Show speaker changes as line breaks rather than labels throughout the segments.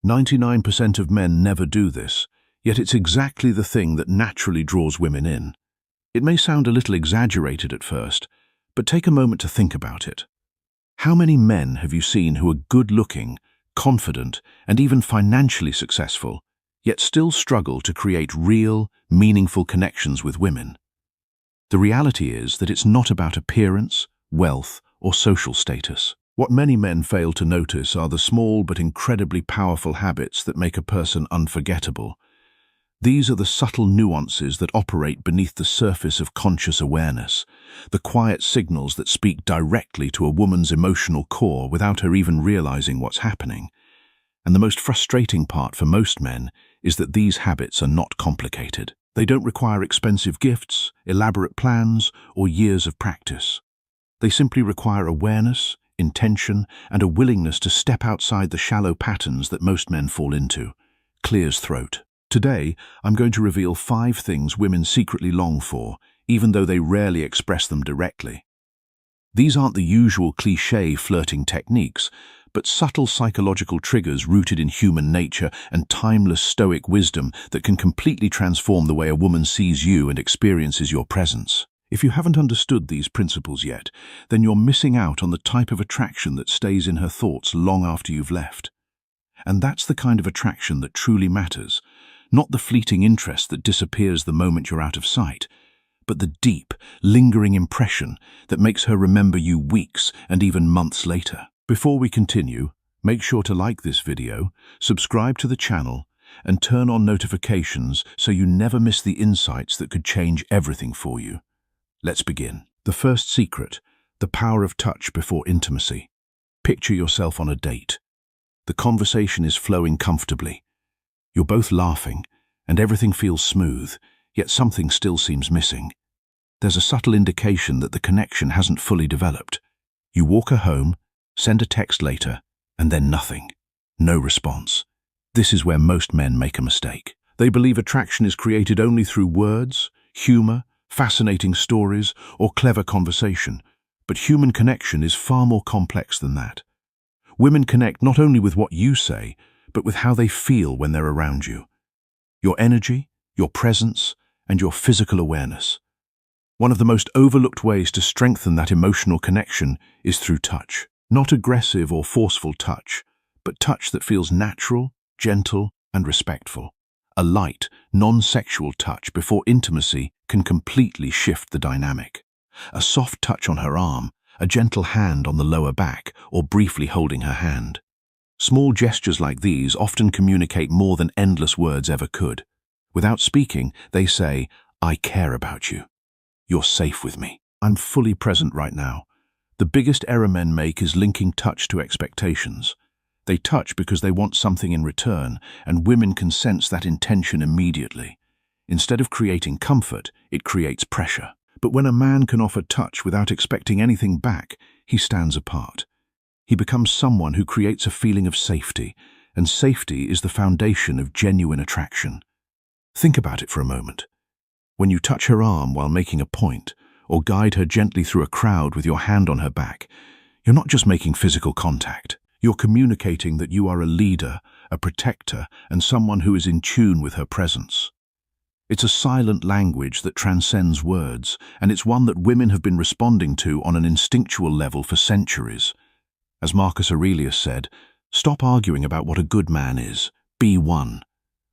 99% of men never do this, yet it's exactly the thing that naturally draws women in. It may sound a little exaggerated at first, but take a moment to think about it. How many men have you seen who are good-looking, confident, and even financially successful, yet still struggle to create real, meaningful connections with women? The reality is that it's not about appearance, wealth, or social status. What many men fail to notice are the small but incredibly powerful habits that make a person unforgettable. These are the subtle nuances that operate beneath the surface of conscious awareness, the quiet signals that speak directly to a woman's emotional core without her even realizing what's happening. And the most frustrating part for most men is that these habits are not complicated. They don't require expensive gifts, elaborate plans, or years of practice. They simply require awareness, intention, and a willingness to step outside the shallow patterns that most men fall into. Clears throat. Today, I'm going to reveal 5 things women secretly long for, even though they rarely express them directly. These aren't the usual cliché flirting techniques, but subtle psychological triggers rooted in human nature and timeless stoic wisdom that can completely transform the way a woman sees you and experiences your presence. If you haven't understood these principles yet, then you're missing out on the type of attraction that stays in her thoughts long after you've left. And that's the kind of attraction that truly matters, not the fleeting interest that disappears the moment you're out of sight, but the deep, lingering impression that makes her remember you weeks and even months later. Before we continue, make sure to like this video, subscribe to the channel, and turn on notifications so you never miss the insights that could change everything for you. Let's begin. The first secret, the power of touch before intimacy. Picture yourself on a date. The conversation is flowing comfortably. You're both laughing, and everything feels smooth, yet something still seems missing. There's a subtle indication that the connection hasn't fully developed. You walk her home, send a text later, and then nothing. No response. This is where most men make a mistake. They believe attraction is created only through words, humor, fascinating stories, or clever conversation. But human connection is far more complex than that. Women connect not only with what you say, but with how they feel when they're around you. Your energy, your presence, and your physical awareness. One of the most overlooked ways to strengthen that emotional connection is through touch. Not aggressive or forceful touch, but touch that feels natural, gentle, and respectful. A light, non-sexual touch before intimacy can completely shift the dynamic. A soft touch on her arm, a gentle hand on the lower back, or briefly holding her hand. Small gestures like these often communicate more than endless words ever could. Without speaking, they say, "I care about you. You're safe with me. I'm fully present right now." The biggest error men make is linking touch to expectations. They touch because they want something in return, and women can sense that intention immediately. Instead of creating comfort, it creates pressure. But when a man can offer touch without expecting anything back, he stands apart. He becomes someone who creates a feeling of safety, and safety is the foundation of genuine attraction. Think about it for a moment. When you touch her arm while making a point, or guide her gently through a crowd with your hand on her back, you're not just making physical contact. You're communicating that you are a leader, a protector, and someone who is in tune with her presence. It's a silent language that transcends words, and it's one that women have been responding to on an instinctual level for centuries. As Marcus Aurelius said, stop arguing about what a good man is. Be one.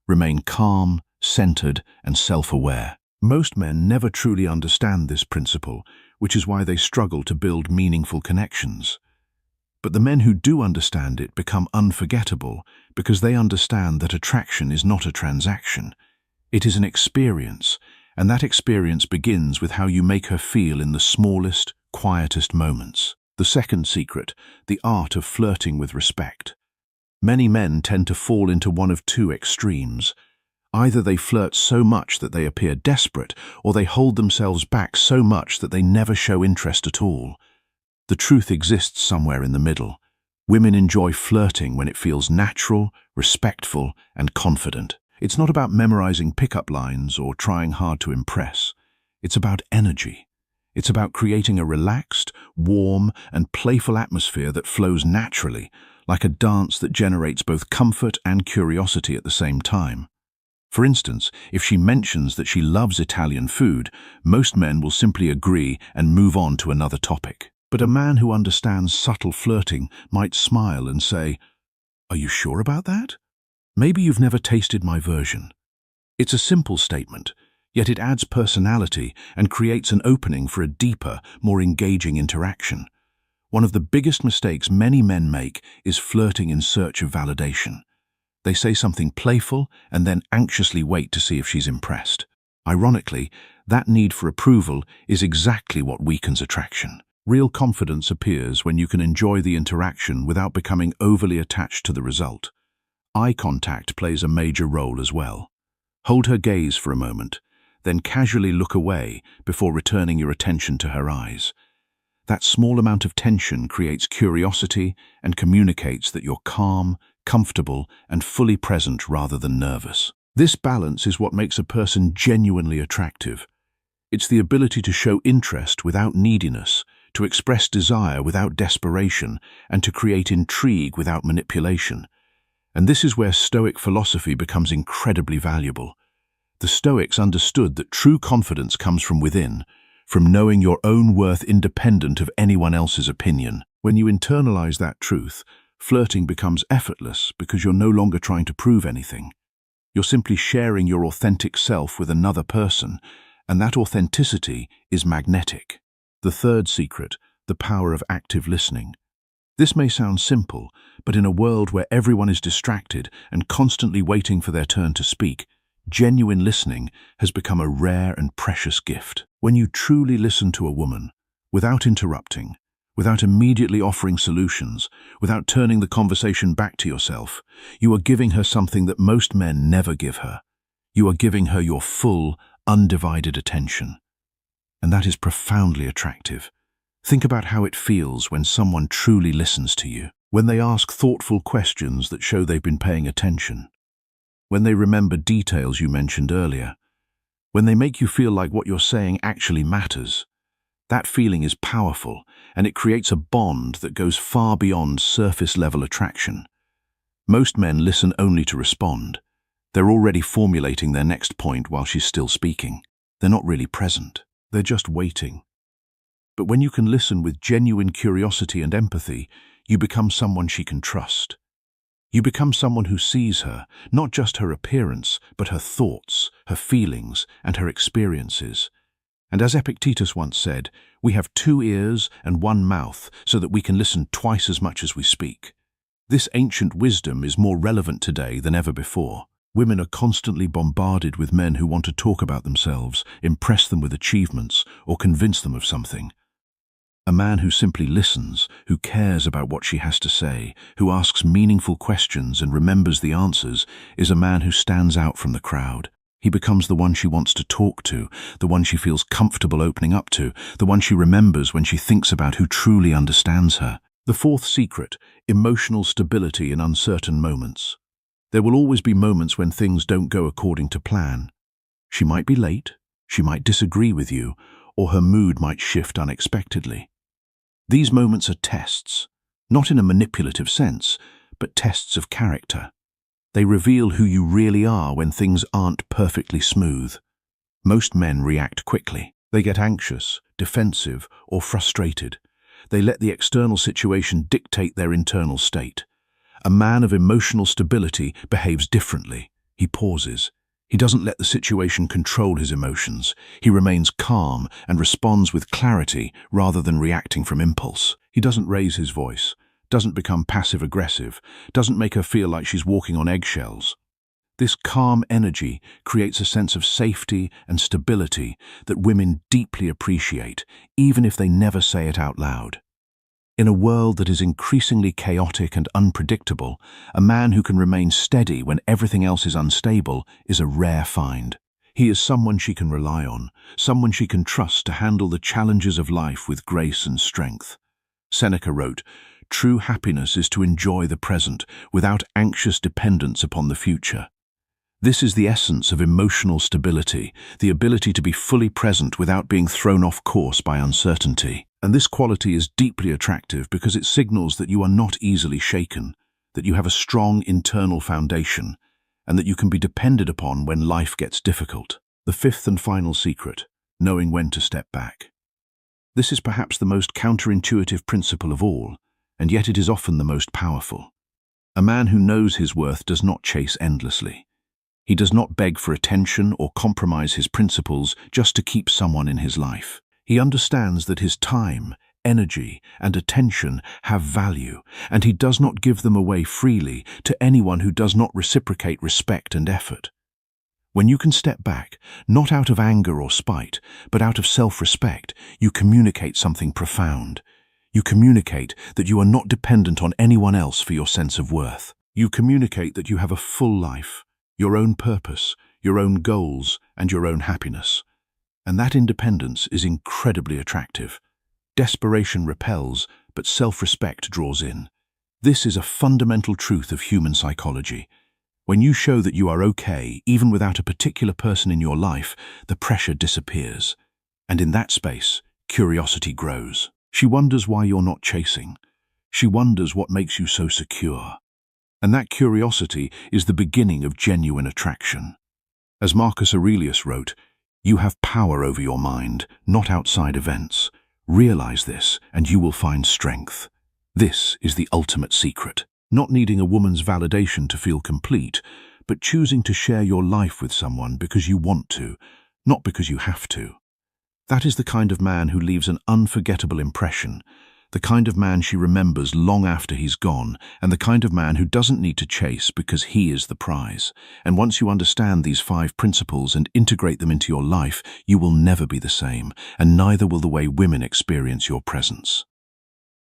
Remain calm, centered, and self-aware. Most men never truly understand this principle, which is why they struggle to build meaningful connections. But the men who do understand it become unforgettable because they understand that attraction is not a transaction. It is an experience, and that experience begins with how you make her feel in the smallest, quietest moments. The second secret, the art of flirting with respect. Many men tend to fall into one of two extremes. Either they flirt so much that they appear desperate, or they hold themselves back so much that they never show interest at all. The truth exists somewhere in the middle. Women enjoy flirting when it feels natural, respectful, and confident. It's not about memorizing pickup lines or trying hard to impress. It's about energy. It's about creating a relaxed, warm, and playful atmosphere that flows naturally, like a dance that generates both comfort and curiosity at the same time. For instance, if she mentions that she loves Italian food, most men will simply agree and move on to another topic. But a man who understands subtle flirting might smile and say, "Are you sure about that? Maybe you've never tasted my version." It's a simple statement, yet it adds personality and creates an opening for a deeper, more engaging interaction. One of the biggest mistakes many men make is flirting in search of validation. They say something playful and then anxiously wait to see if she's impressed. Ironically, that need for approval is exactly what weakens attraction. Real confidence appears when you can enjoy the interaction without becoming overly attached to the result. Eye contact plays a major role as well. Hold her gaze for a moment, then casually look away before returning your attention to her eyes. That small amount of tension creates curiosity and communicates that you're calm, comfortable, and fully present rather than nervous. This balance is what makes a person genuinely attractive. It's the ability to show interest without neediness, to express desire without desperation, and to create intrigue without manipulation. And this is where Stoic philosophy becomes incredibly valuable. The Stoics understood that true confidence comes from within, from knowing your own worth independent of anyone else's opinion. When you internalize that truth, flirting becomes effortless because you're no longer trying to prove anything. You're simply sharing your authentic self with another person, and that authenticity is magnetic. The third secret, the power of active listening. This may sound simple, but in a world where everyone is distracted and constantly waiting for their turn to speak, genuine listening has become a rare and precious gift. When you truly listen to a woman, without interrupting, without immediately offering solutions, without turning the conversation back to yourself, you are giving her something that most men never give her. You are giving her your full, undivided attention. And that is profoundly attractive. Think about how it feels when someone truly listens to you, when they ask thoughtful questions that show they've been paying attention, when they remember details you mentioned earlier, when they make you feel like what you're saying actually matters. That feeling is powerful, and it creates a bond that goes far beyond surface-level attraction. Most men listen only to respond. They're already formulating their next point while she's still speaking. They're not really present. They're just waiting. But when you can listen with genuine curiosity and empathy, you become someone she can trust. You become someone who sees her, not just her appearance, but her thoughts, her feelings, and her experiences. And as Epictetus once said, we have 2 ears and 1 mouth so that we can listen twice as much as we speak. This ancient wisdom is more relevant today than ever before. Women are constantly bombarded with men who want to talk about themselves, impress them with achievements, or convince them of something. A man who simply listens, who cares about what she has to say, who asks meaningful questions and remembers the answers, is a man who stands out from the crowd. He becomes the one she wants to talk to, the one she feels comfortable opening up to, the one she remembers when she thinks about who truly understands her. The fourth secret, emotional stability in uncertain moments. There will always be moments when things don't go according to plan. She might be late, she might disagree with you, or her mood might shift unexpectedly. These moments are tests, not in a manipulative sense, but tests of character. They reveal who you really are when things aren't perfectly smooth. Most men react quickly. They get anxious, defensive, or frustrated. They let the external situation dictate their internal state. A man of emotional stability behaves differently. He pauses. He doesn't let the situation control his emotions. He remains calm and responds with clarity rather than reacting from impulse. He doesn't raise his voice, doesn't become passive-aggressive, doesn't make her feel like she's walking on eggshells. This calm energy creates a sense of safety and stability that women deeply appreciate, even if they never say it out loud. In a world that is increasingly chaotic and unpredictable, a man who can remain steady when everything else is unstable is a rare find. He is someone she can rely on, someone she can trust to handle the challenges of life with grace and strength. Seneca wrote, "True happiness is to enjoy the present without anxious dependence upon the future." This is the essence of emotional stability, the ability to be fully present without being thrown off course by uncertainty. And this quality is deeply attractive because it signals that you are not easily shaken, that you have a strong internal foundation, and that you can be depended upon when life gets difficult. The fifth and final secret, knowing when to step back. This is perhaps the most counterintuitive principle of all, and yet it is often the most powerful. A man who knows his worth does not chase endlessly. He does not beg for attention or compromise his principles just to keep someone in his life. He understands that his time, energy, and attention have value, and he does not give them away freely to anyone who does not reciprocate respect and effort. When you can step back, not out of anger or spite, but out of self-respect, you communicate something profound. You communicate that you are not dependent on anyone else for your sense of worth. You communicate that you have a full life, your own purpose, your own goals, and your own happiness. And that independence is incredibly attractive. Desperation repels, but self-respect draws in. This is a fundamental truth of human psychology. When you show that you are okay, even without a particular person in your life, the pressure disappears. And in that space, curiosity grows. She wonders why you're not chasing. She wonders what makes you so secure. And that curiosity is the beginning of genuine attraction. As Marcus Aurelius wrote, "You have power over your mind, not outside events. Realize this, and you will find strength." This is the ultimate secret. Not needing a woman's validation to feel complete, but choosing to share your life with someone because you want to, not because you have to. That is the kind of man who leaves an unforgettable impression, the kind of man she remembers long after he's gone, and the kind of man who doesn't need to chase because he is the prize. And once you understand these 5 principles and integrate them into your life, you will never be the same, and neither will the way women experience your presence.